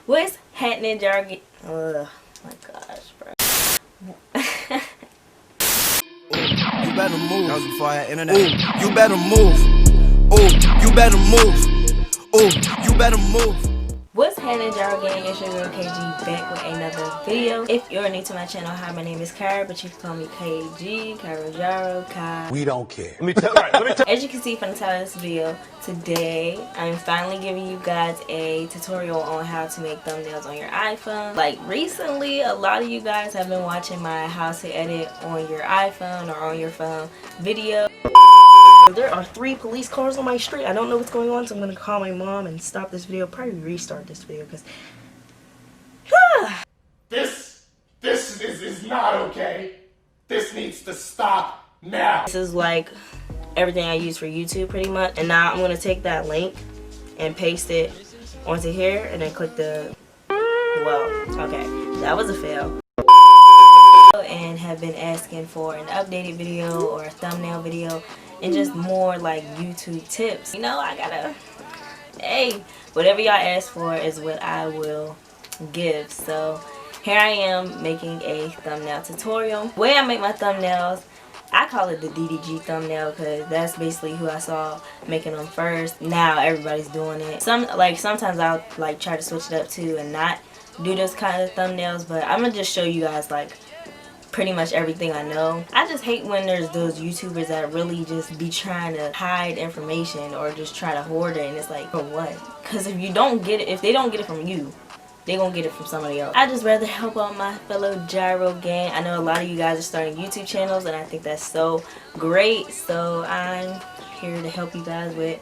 What's happening, jargon? Oh my gosh, bro. You better move. That was before I had internet. Ooh, you better move. Ooh, you better move. Ooh, you better move. What's happening, jargon? It's your girl KG back with another video. If you're new to my channel, hi, my name is Kyra, but you can call me KG, Kyra Jaro, Kai. We don't care. As you can see from the title of this video, today I'm finally giving you guys a tutorial on how to make thumbnails on your iPhone. Like recently, a lot of you guys have been watching my how to edit on your iPhone or on your phone video. There are 3 police cars on my street. I don't know what's going on, so I'm going to call my mom and stop this video. Probably restart this video because... This is not okay. This needs to stop now. This is like everything I use for YouTube pretty much. And now I'm going to take that link and paste it onto here and then click the... Well, okay. That was a fail. And have been asking for an updated video or a thumbnail video and just more like YouTube tips. You know, I gotta, hey, whatever y'all ask for is what I will give. So here I am making a thumbnail tutorial. The way I make my thumbnails, I call it the DDG thumbnail because that's basically who I saw making them first. Now everybody's doing it. Sometimes I'll like try to switch it up too and not do this kind of thumbnails, but I'm gonna just show you guys like pretty much everything I know. I just hate when there's those YouTubers that really just be trying to hide information or just try to hoard it, and it's like, for what? Because if you don't get it, if they don't get it from you, they gonna get it from somebody else. I just rather help out my fellow gyro gang. I know a lot of you guys are starting YouTube channels and I think that's so great, so I'm here to help you guys with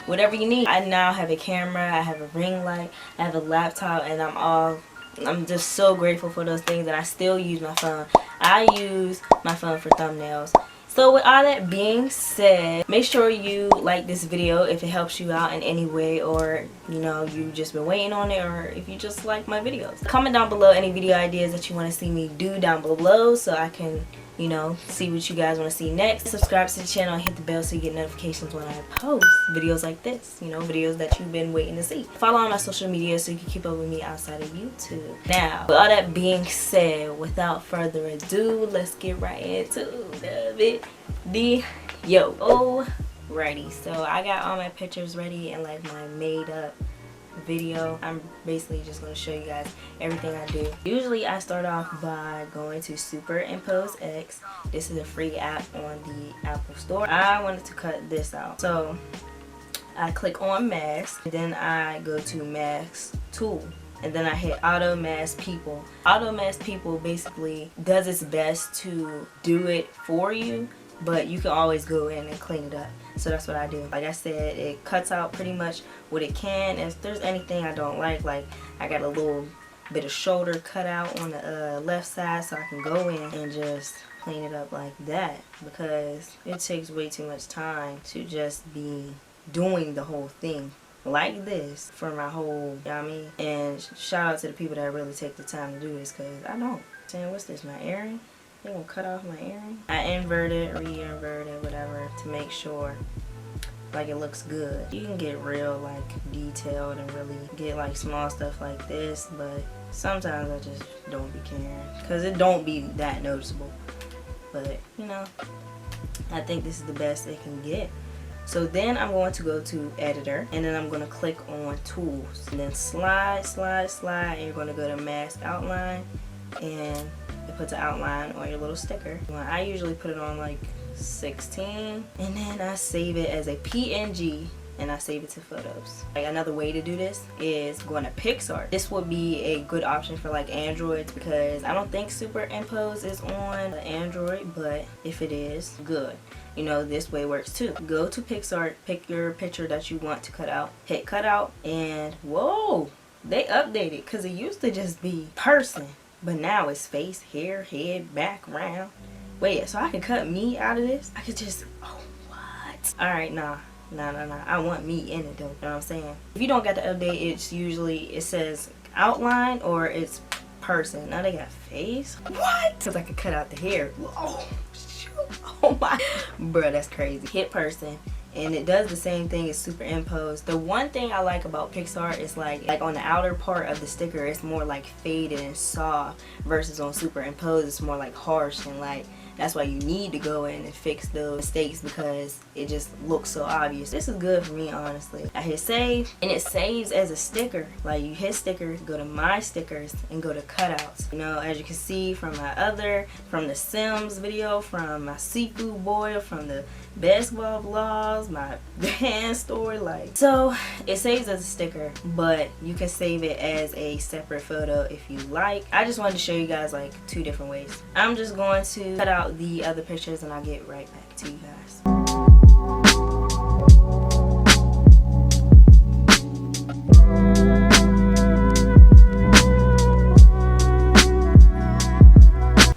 whatever you need. I now have a camera, I have a ring light, I have a laptop, and I'm just so grateful for those things that I still use my phone. I use my phone for thumbnails. So with all that being said, make sure you like this video if it helps you out in any way, or you know, you've just been waiting on it, or if you just like my videos. Comment down below any video ideas that you want to see me do down below so I can, you know, see what you guys want to see next. Subscribe to the channel and hit the bell so you get notifications when I post videos like this, you know, videos that you've been waiting to see. Follow on my social media so you can keep up with me outside of YouTube. Now, with all that being said, without further ado, let's get right into the video. Alrighty, so I got all my pictures ready and like my made up video. I'm basically just going to show you guys everything I do. Usually I start off by going to SuperImposeX. This is a free app on the Apple Store. I wanted to cut this out, so I click on mask, and then I go to mask tool, and then I hit auto mask people. Auto mask people basically does its best to do it for you, but you can always go in and clean it up. So that's what I do. Like I said, it cuts out pretty much what it can. And if there's anything I don't like I got a little bit of shoulder cut out on the left side, so I can go in and just clean it up like that, because it takes way too much time to just be doing the whole thing like this for my whole, you know what I mean? And shout out to the people that really take the time to do this, because I don't. Saying, what's this, my earring? They gonna cut off my earring? I inverted, re-inverted, whatever, to make sure like it looks good. You can get real like detailed and really get like small stuff like this, but sometimes I just don't be caring because it don't be that noticeable. But you know, I think this is the best it can get. So then I'm going to go to editor, and then I'm going to click on tools, and then slide, and you're going to go to mask outline, and it puts an outline on your little sticker. I usually put it on like 16, and then I save it as a PNG and I save it to photos. Like, another way to do this is going to PicsArt. This would be a good option for like Androids, because I don't think SuperImpose is on Android, but if it is, good. You know, this way works too. Go to PicsArt, pick your picture that you want to cut out, hit cut out, and whoa, they updated, because it used to just be person, but now it's face, hair, head, background. Wait, so I can cut me out of this? I could just, oh, what? Alright, nah. I want me in it though, you know what I'm saying? If you don't get the update, it's usually, it says outline or it's person. Now they got face? What? Because I could cut out the hair. Oh, shoot. Oh my. Bruh, that's crazy. Hit person, and it does the same thing as superimpose. The one thing I like about PicsArt is like on the outer part of the sticker, it's more like faded and soft, versus on superimpose it's more like harsh, and like that's why you need to go in and fix those mistakes because it just looks so obvious. This is good for me, honestly. I hit save and it saves as a sticker. Like you hit stickers, go to my stickers and go to cutouts. You know, as you can see from from the Sims video, from my seafood boil, from the basketball vlogs, my band story, like, so it saves as a sticker, but you can save it as a separate photo if you like. I just wanted to show you guys like 2 different ways. I'm just going to cut out the other pictures and I'll get right back to you guys.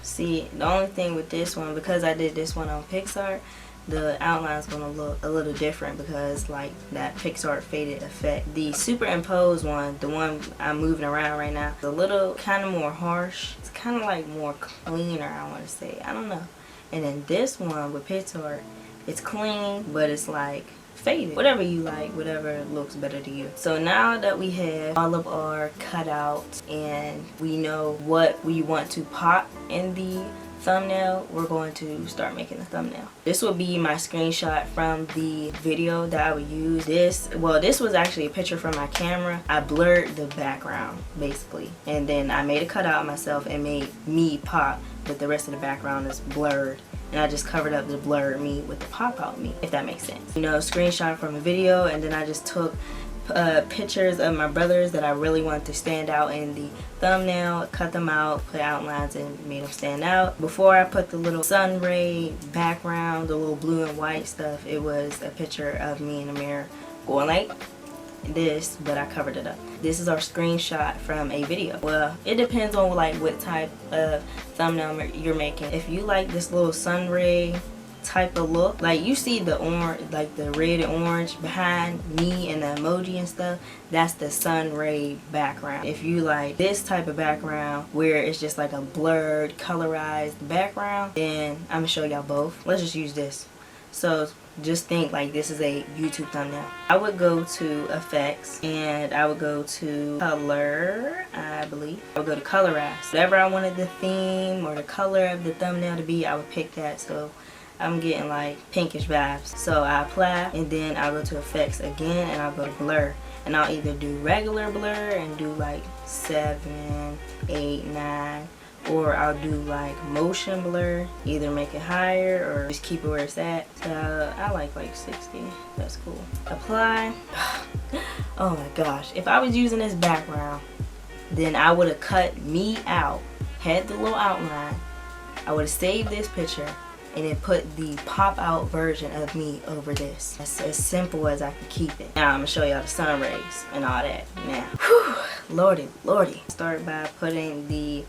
See, the only thing with this one, because I did this one on PicsArt, the outline's gonna look a little different because like that PicsArt faded effect. The superimpose one, the one I'm moving around right now, is a little kind of more harsh. It's kind of like more cleaner, I want to say. I don't know. And then this one with PicsArt, it's clean, but it's like faded. Whatever you like, whatever looks better to you. So now that we have all of our cutouts and we know what we want to pop in the thumbnail, we're going to start making the thumbnail. This will be my screenshot from the video that I would use. This was actually a picture from my camera. I blurred the background basically, and then I made a cutout myself and made me pop, but the rest of the background is blurred, and I just covered up the blurred me with the pop out me, if that makes sense. You know, screenshot from a video, and then I just took pictures of my brothers that I really wanted to stand out in the thumbnail, cut them out, put outlines, and made them stand out. Before I put the little sun ray background, the little blue and white stuff, it was a picture of me in the mirror going like this, but I covered it up. This is our screenshot from a video. Well, it depends on like what type of thumbnail you're making. If you like this little sun ray type of look, like you see the orange, like the red and orange behind me and the emoji and stuff, that's the sun ray background. If you like this type of background where it's just like a blurred colorized background, then I'm gonna show y'all both. Let's just use this. So just think like this is a YouTube thumbnail. I would go to effects and I would go to color, I believe. I would go to colorize. Whatever I wanted the theme or the color of the thumbnail to be, I would pick that. So I'm getting like pinkish vibes. So I apply and then I'll go to effects again and I'll go to blur. And I'll either do regular blur and do like 7, 8, 9, or I'll do like motion blur, either make it higher or just keep it where it's at. So I like 60, that's cool. Apply. Oh my gosh, if I was using this background, then I would have cut me out, had the little outline, I would have saved this picture, and then put the pop out version of me over this. That's as simple as I can keep it. Now I'm gonna show y'all the sun rays and all that. Now, whew, lordy, lordy. Start by putting the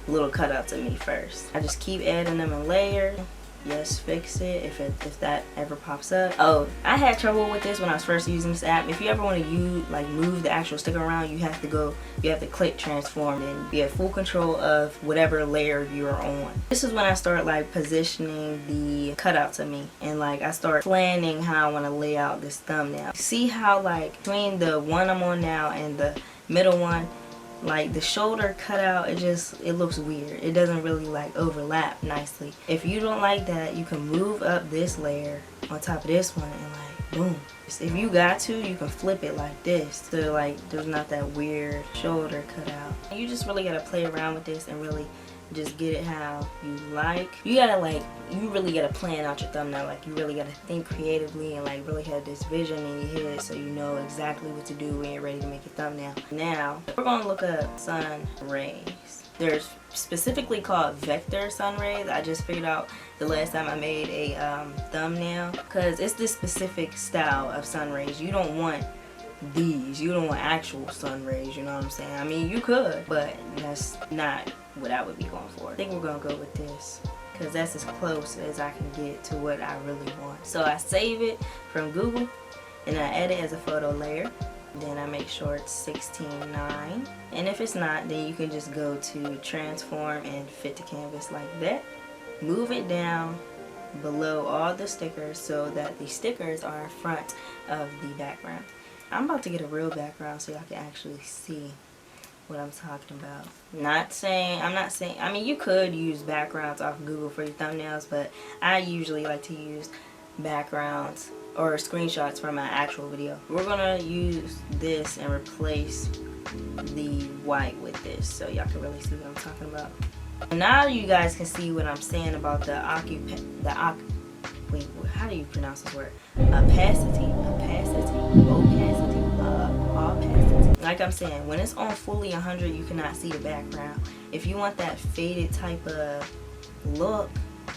little cutouts of me first. I just keep adding them in layers. Yes, fix it if that ever pops up. Oh, I had trouble with this when I was first using this app. If you ever want to move the actual sticker around, you have to click transform and you have full control of whatever layer you're on. This is when I start like positioning the cutouts of me, and like I start planning how I want to lay out this thumbnail. See how like between the one I'm on now and the middle one, like the shoulder cutout, it looks weird. It doesn't really like overlap nicely. If you don't like that, you can move up this layer on top of this one and like boom. If you got to, you can flip it like this so like there's not that weird shoulder cutout. You just really gotta play around with this and really just get it how you like. You really gotta plan out your thumbnail. Like you really gotta think creatively and like really have this vision in your head so you know exactly what to do when you're ready to make your thumbnail. Now we're gonna look up sun rays. They're specifically called vector sun rays. I just figured out the last time I made a thumbnail, because it's this specific style of sun rays. You don't want these. You don't want actual sun rays, you know what I'm saying? I mean, you could, but that's not what I would be going for. I think we're gonna go with this because that's as close as I can get to what I really want. So I save it from Google and I add it as a photo layer. Then I make sure it's 16:9, and if it's not, then you can just go to transform and fit to canvas like that. Move it down below all the stickers so that the stickers are in front of the background. I'm about to get a real background so y'all can actually see what I'm talking about. I'm not saying, I mean, you could use backgrounds off Google for your thumbnails, but I usually like to use backgrounds or screenshots from my actual video. We're gonna use this and replace the white with this so y'all can really see what I'm talking about. Now you guys can see what I'm saying about wait, how do you pronounce this word? Opacity. Like I'm saying, when it's on fully 100, you cannot see the background. If you want that faded type of look,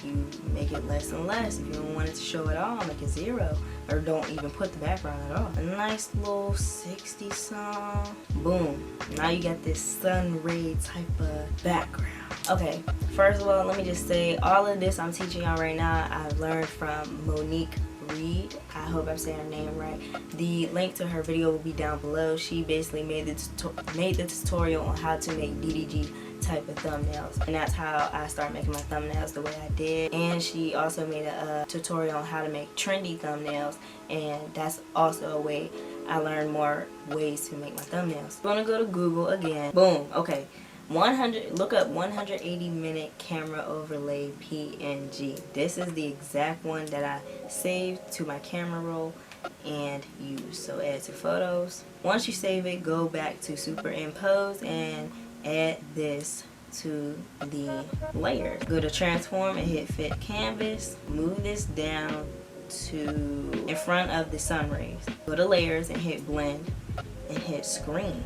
you make it less and less. If you don't want it to show at all, make it 0, or don't even put the background at all. A nice little 60 song. Boom. Now you got this sun ray type of background. Okay, first of all, let me just say, all of this I'm teaching y'all right now, I've learned from MONIQUE REID. I hope I'm saying her name right. The link to her video will be down below. She basically made the tutorial on how to make DDG type of thumbnails, and that's how I started making my thumbnails the way I did. And she also made a tutorial on how to make trendy thumbnails, and that's also a way I learned more ways to make my thumbnails. I'm gonna go to Google again. Boom. Okay, 100. Look up 180-minute camera overlay PNG. This is the exact one that I saved to my camera roll and use. So add to photos. Once you save it, go back to superimpose and add this to the layers. Go to transform and hit fit canvas. Move this down to in front of the sun rays. Go to layers and hit blend and hit screen.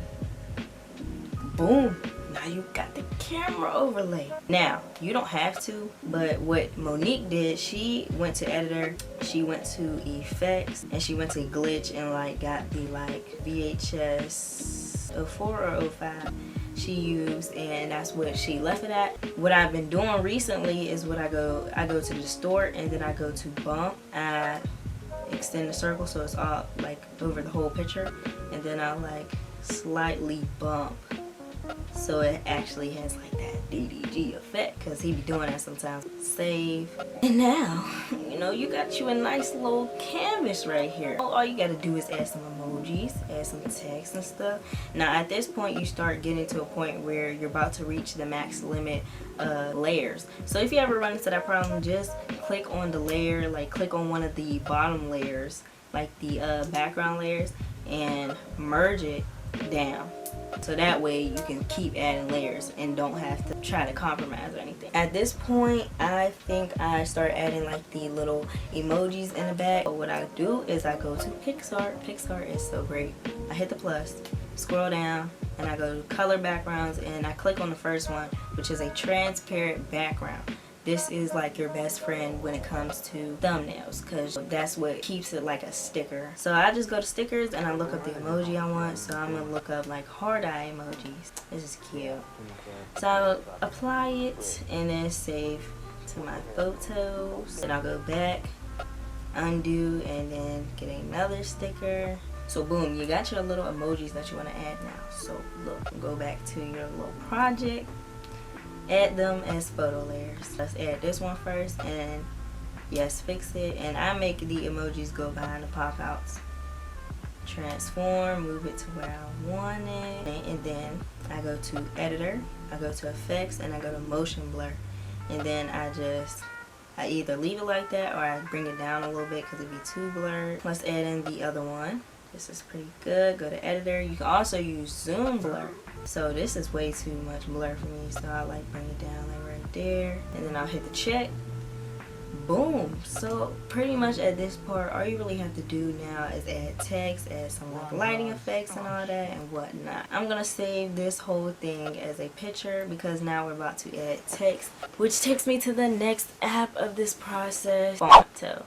Boom. Now you got the camera overlay. Now you don't have to, but what Monique did, she went to editor, she went to effects, and she went to glitch and like got the like VHS 04 or 05 she used, and that's what she left it at. What I've been doing recently is what I go to distort, and then I go to bump. I extend the circle so it's all like over the whole picture, and then I like slightly bump so it actually has like that DDG effect, because he be doing that sometimes. Save. And now, you know, you got you a nice little canvas right here. All you gotta do is add some emojis, add some text and stuff. Now at this point you start getting to a point where you're about to reach the max limit layers. So if you ever run into that problem, just click on the layer, like click on one of the bottom layers, like the background layers, and merge it down. So that way you can keep adding layers and don't have to try to compromise or anything. At this point, I think I start adding like the little emojis in the back. So what I do is I go to PicsArt. PicsArt is so great. I hit the plus, scroll down, and I go to color backgrounds, and I click on the first one, which is a transparent background. This is like your best friend when it comes to thumbnails, because that's what keeps it like a sticker. So I just go to stickers and I look up the emoji I want. So I'm gonna look up like hard eye emojis. This is cute. So I'll apply it and then save to my photos. And I'll go back, undo, and then get another sticker. So boom, you got your little emojis that you want to add now. So look, go back to your little project. Add them as photo layers. Let's add this one first, and yes, fix it. And I make the emojis go behind the pop outs. Transform, move it to where I want it, and then I go to editor, I go to effects, and I go to motion blur. And then I either leave it like that or I bring it down a little bit because it'd be too blurred. Let's add in the other one. This is pretty good. Go to editor. You can also use zoom blur. So this is way too much blur for me, so I like bring it down like right there, and then I'll hit the check. Boom. So pretty much at this part, all you really have to do now is add text, add some like lighting effects and all that and whatnot. I'm gonna save this whole thing as a picture because now we're about to add text, which takes me to the next app of this process, Phonto.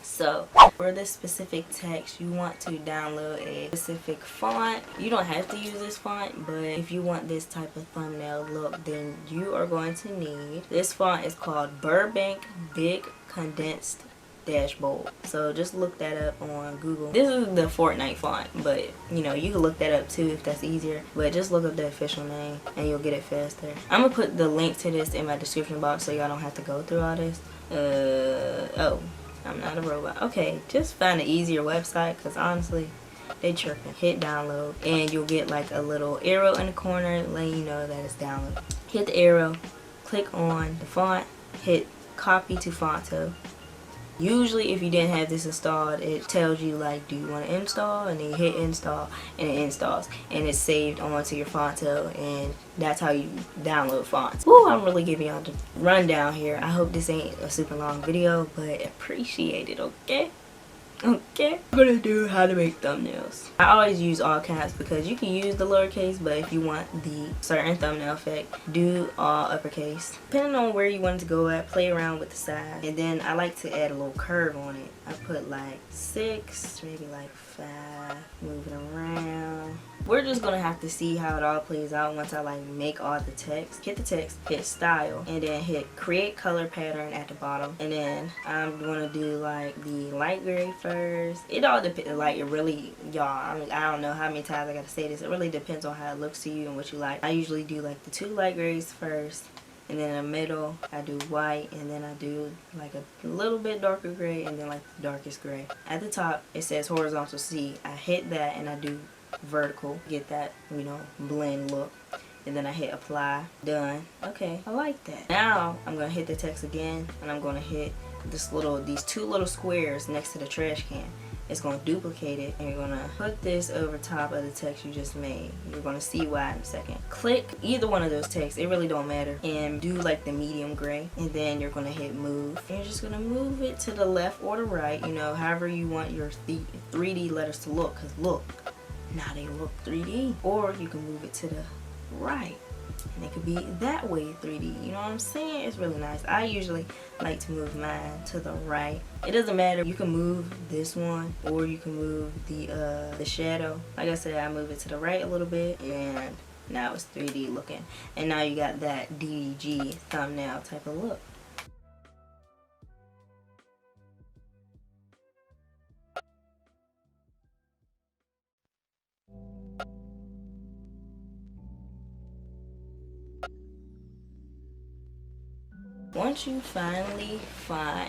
So for this specific text, you want to download a specific font. You don't have to use this font, but if you want this type of thumbnail look, then you are going to need this font. Is called Burbank Big Condensed Dash Bold. So just look that up on Google. This is the Fortnite font, but you know, you can look that up too if that's easier, but just look up the official name and you'll get it faster. I'm gonna put the link to this in my description box so y'all don't have to go through all this. Oh, I'm not a robot. Okay, just find an easier website, because honestly, they tripping. Hit download, and you'll get like a little arrow in the corner letting you know that it's downloaded. Hit the arrow, click on the font, hit copy to Phonto. Usually if you didn't have this installed, it tells you like, do you want to install, and then you hit install and it installs and it's saved onto your Phonto, and that's how you download fonts. Ooh, I'm really giving y'all the rundown here. I hope this ain't a super long video, but appreciate it, okay? Okay, I'm gonna do how to make thumbnails. I always use all caps because you can use the lowercase, but if you want the certain thumbnail effect, do all uppercase. Depending on where you want it to go at, play around with the size. And then I like to add a little curve on it. I put like 6, maybe like 5, moving around. We're just gonna have to see how it all plays out once I like make all the text. Hit the text, hit style, and then hit create color pattern at the bottom. And then I'm gonna do like the light gray first. It all depends, like it really, y'all, I mean, I don't know how many times I gotta say this. It really depends on how it looks to you and what you like. I usually do like the 2 light grays first, and then in the middle I do white, and then I do like a little bit darker gray, and then like the darkest gray. At the top it says horizontal C. I hit that and I do vertical, get that, you know, blend look, and then I hit apply. Done. Okay, I like that. Now I'm gonna hit the text again, and I'm gonna hit these 2 little squares next to the trash can. It's gonna duplicate it, and you're gonna put this over top of the text you just made. You're gonna see why in a second. Click either one of those texts, it really don't matter, and do like the medium gray, and then you're gonna hit move. And you're just gonna move it to the left or the right, you know, however you want your 3D letters to look, because look, now they look 3D. Or you can move it to the right, and it could be that way 3D. You know what I'm saying? It's really nice. I usually like to move mine to the right. It doesn't matter. You can move this one, or you can move the shadow. Like I said, I move it to the right a little bit, and now it's 3D looking. And now you got that DDG thumbnail type of look. Once you finally find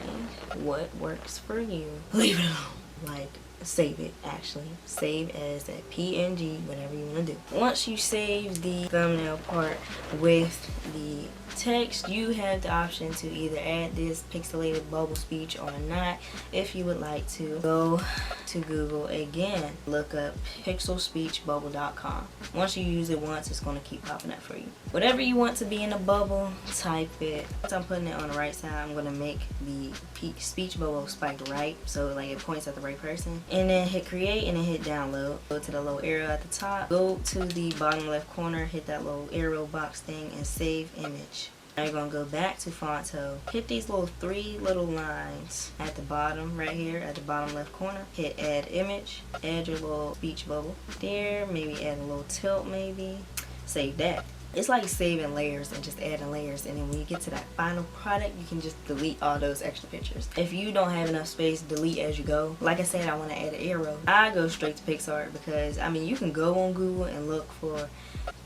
what works for you, leave it alone. Like, save it, actually. Save as a PNG, whatever you want to do. Once you save the thumbnail part with the text, you have the option to either add this pixelated bubble speech or not. If you would like to, go to Google again, look up pixelspeechbubble.com. Once you use it once, it's going to keep popping up for you. Whatever you want to be in a bubble, type it. Once I'm putting it on the right side, I'm going to make the speech bubble spike right, so like it points at the right person. And then hit create, and then hit download. Go to the little arrow at the top, go to the bottom left corner, hit that little arrow box thing, and save image. Now you're going to go back to Phonto, hit these 3 little lines at the bottom right here, at the bottom left corner, hit add image, add your little speech bubble there, maybe add a little tilt maybe, save that. It's like saving layers and just adding layers, and then when you get to that final product, you can just delete all those extra pictures. If you don't have enough space, delete as you go. Like I said, I want to add an arrow. I go straight to PicsArt because, I mean, you can go on Google and look for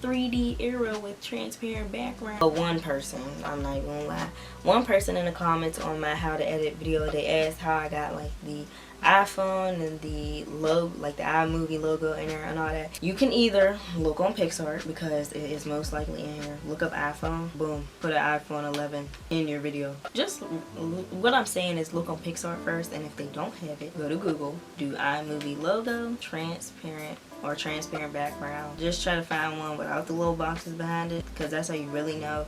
3D arrow with transparent background. But one person, I'm not even gonna lie, one person in the comments on my how to edit video, they asked how I got like the iPhone and the logo, like the iMovie logo in there and all that. You can either look on PicsArt, because it is most likely in here. Look up iPhone, boom, put an iPhone 11 in your video. Just what I'm saying is look on PicsArt first, and if they don't have it, go to Google, do iMovie logo, transparent or transparent background. Just try to find one without the little boxes behind it, because that's how you really know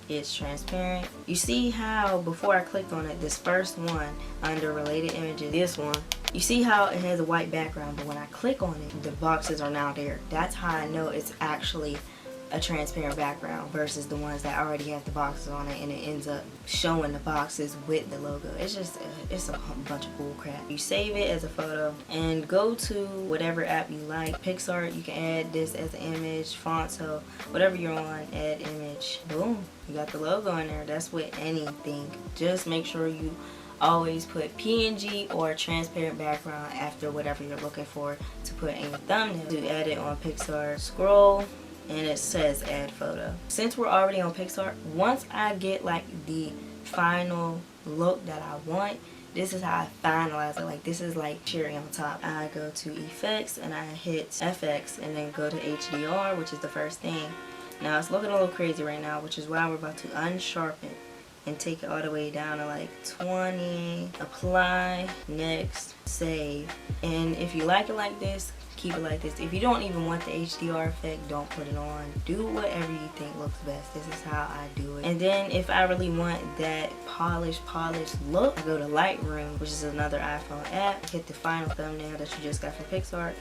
it's transparent. You see how before I clicked on it, this first one under related images, this one, you see how it has a white background, but when I click on it, the boxes are now there. That's how I know it's actually a transparent background versus the ones that already have the boxes on it, and it ends up showing the boxes with the logo. It's just it's a bunch of bull crap. You save it as a photo and go to whatever app you like. PicsArt, you can add this as an image. Phonto, whatever you're on, add image. Boom, you got the logo in there. That's with anything. Just make sure you always put PNG or transparent background after whatever you're looking for to put in your thumbnail. To add it on PicsArt, scroll, and it says add photo. Since we're already on PicsArt, once I get like the final look that I want, this is how I finalize it. Like, this is like cherry on top. I go to effects and I hit FX and then go to HDR, which is the first thing. Now it's looking a little crazy right now, which is why we're about to unsharpen and take it all the way down to like 20. Apply, next, save. And if you like it like this, keep it like this. If you don't even want the HDR effect, don't put it on. Do whatever you think looks best. This is how I do it. And then if I really want that polished look, I go to Lightroom, which is another iPhone app. Hit the final thumbnail that you just got from PicsArt.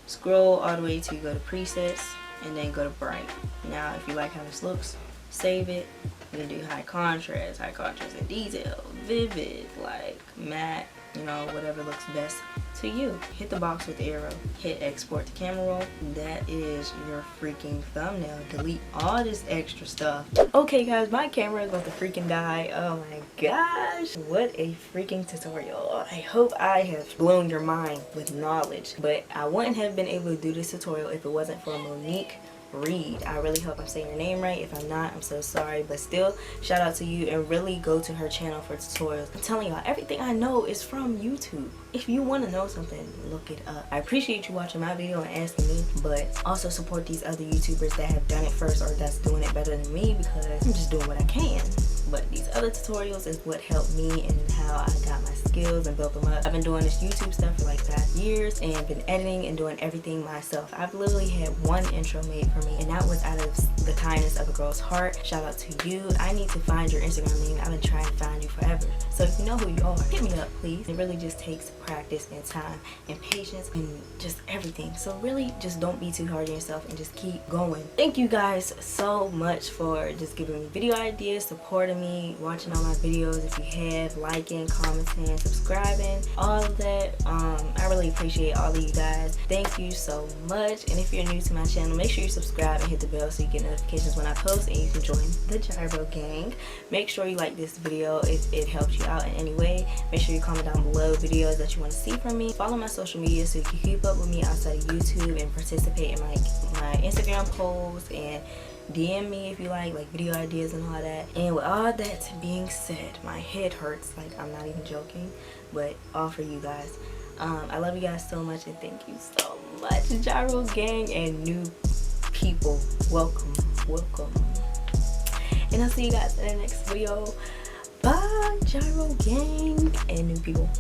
Scroll all the way till you go to presets and then go to bright. Now if you like how this looks, save it. You can do high contrast and detail, vivid, like matte, you know, whatever looks best to you. Hit the box with the arrow, hit export to camera roll. That is your freaking thumbnail. Delete all this extra stuff. Okay guys, my camera is about to freaking die. Oh my gosh, what a freaking tutorial. I hope I have blown your mind with knowledge, but I wouldn't have been able to do this tutorial if it wasn't for MONIQUE REID. I really hope I'm saying your name right. If I'm not, I'm so sorry, but still, shout out to you, and really go to her channel for tutorials. I'm telling y'all, everything I know is from YouTube. If you want to know something, look it up. I appreciate you watching my video and asking me, but also support these other YouTubers that have done it first or that's doing it better than me, because I'm just doing what I can. But these other tutorials is what helped me and how I got my skills and built them up. I've been doing this YouTube stuff for like 5 years and been editing and doing everything myself. I've literally had one intro made for me, and that was out of the kindness of a girl's heart. Shout out to you. I need to find your Instagram name. I've been trying to find you forever. So if you know who you are, hit me up, please. It really just takes practice and time and patience and just everything. So really just don't be too hard on yourself and just keep going. Thank you guys so much for just giving me video ideas, supporting me, watching all my videos. If you have, liking, commenting, subscribing, all of that, I really appreciate all of you guys. Thank you so much. And if you're new to my channel, make sure you subscribe and hit the bell so you get notifications when I post, and you can join the Gyro gang. Make sure you like this video if it helps you out in any way. Make sure you comment down below videos that you want to see from me. Follow my social media so you can keep up with me outside of YouTube and participate in my Instagram posts, and DM me if you like video ideas and all that. And with all that being said, my head hurts, like I'm not even joking, but all for you guys. I love you guys so much, and thank you so much, Gyro gang and new people. Welcome. And I'll see you guys in the next video. Bye, Gyro gang and new people.